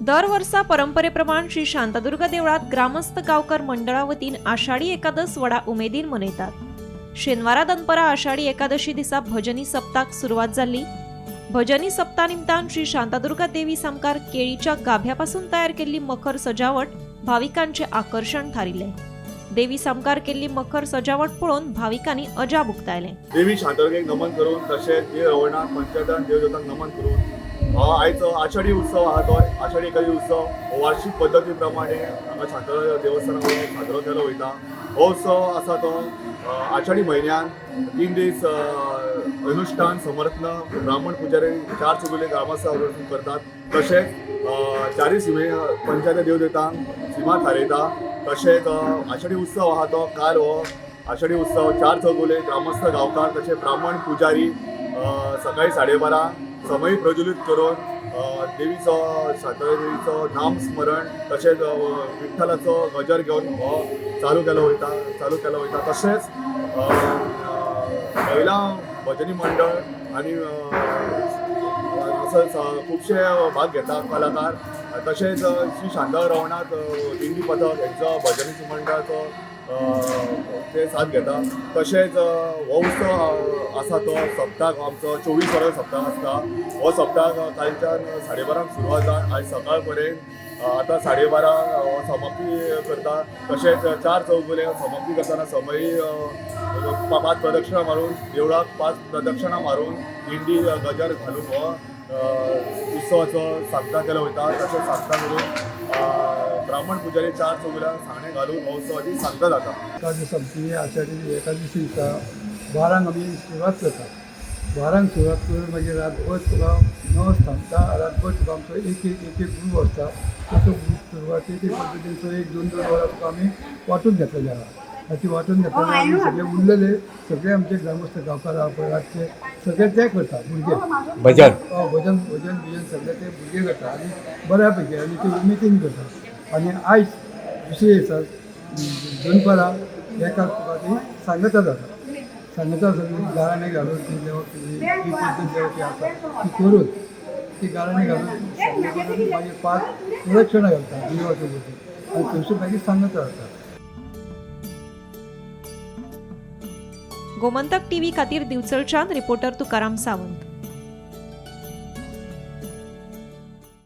दरवर्षा परंपरेप्रमाणे श्री शांतादुर्गा देवळात ग्रामस्थ गावकर मंडळावतीन आषाढी एकादश वडा उमेदीन मनयतात। शेनवारा दनपरा आषाढी एकादशी दिसा भजनी सप्ताक सुरुवात झाली। भजनी सप्ता निमतान श्री शांतादुर्गा देवी सामकार केळीच्या गाभ्यापासून तयार केलेली मखर सजावट भाविकांचे आकर्षण थारिले। देवी सामकार केलेली मखर सजावट पळोवन भाविकांनी अजाप उक्तायले। देवी शांतादुर्गेक नमन करून तशेंच देव रवणाक पंचदान देवदेवतांक नमन करून आयज आषाढी उत्सव आहा तो आषाढी एकादशी उत्सव वार्षिक पद्धती प्रमाणे हांगा शांतादुर्गा देवस्थानान साजरो केलो वयता। हो उत्सव आसा तो आषाढी म्हयन्यान 3 दीस अनुष्ठान समर्थन ब्राह्मण पुजारी 4 चुगुले ग्रामस्थ करतात। तशेंच 4 सीमे पंचायत देवदेवतांक सीमा थारयता। तशेंच आषाढी उत्सव आहा तो काल हो आषाढी उत्सव 4 चौगुले ग्रामस्थ गांवकार तशें ब्राह्मण पुजारी सकाळी 12:30 समय प्रज्वलित करून देवीचो शांतादेवीचो नाम स्मरण तशेंच विठ्ठलाचो गजर घेवन हो चालू केलो वयता। तशेंच महिला भजनी मंडळ आनी खुबशे भाग घेता कलाकार। तशेंच श्री शांता रवणात दिंडी पथक हेंचो भजनी मंडळाचो ते साथ घेता। तशेंच हो उत्सव आसा तो सप्ताक आमचो 24 वरां सप्ताक आसता। हो सप्ताक कालच्यान 12:30 सुरवात जावन आयज सकाळ पर्यंत आतां 12:30 हो समाप्ती करता। तशेंच 4 चौगुले समाप्ती करतना समय 5 प्रदक्षिणा मारून देवळाक 5 प्रदक्षिणा मारून दिंडी गजर घालून हो उत्सवाचो सांगता केलो वयता। तशेंच सांगता करून ब्राह्मण पुजारी 4 चौगुल्यांक सांगणे घालून हो उत्सवाची सांगता जाता। एकादशी आषाढी एकादशी दिसा 12 आमी सुरवात करता। 12 सुरवात करून मागीर रातभर तुका 9 सांगता रातभर तुका आमचो एक ग्रूप आसता। तो ग्रूप सुरवातेक पद्दतीन 1-2 वरां तुका आमी वांटून घेतलेले आहा। ती वांटून घेतना आमी सगळे उरलेले सगळे आमचे ग्रामस्थ गांवकार आहा पळय रातचे सगळे ते करता भुरगे भजन सगळे ते भुरगे करता आनी बऱ्यापैकी आनी ते मिटींग करता। आनी आयज दुसरे दिसा दनपारां एका तुका ती सांगता जाता। सांगता सगळी गाराणे घालून ती पद्दत ती आसा ती करून ती गाराणे घालून मागीर 5 प्रदक्षिणा घालता देवाच्या भोवती आनी थंयसून मागीर सांगता जाता। गोमंतक टीव्ही खातीर दिवचलच्यान रिपोर्टर तुकाराम सावंत।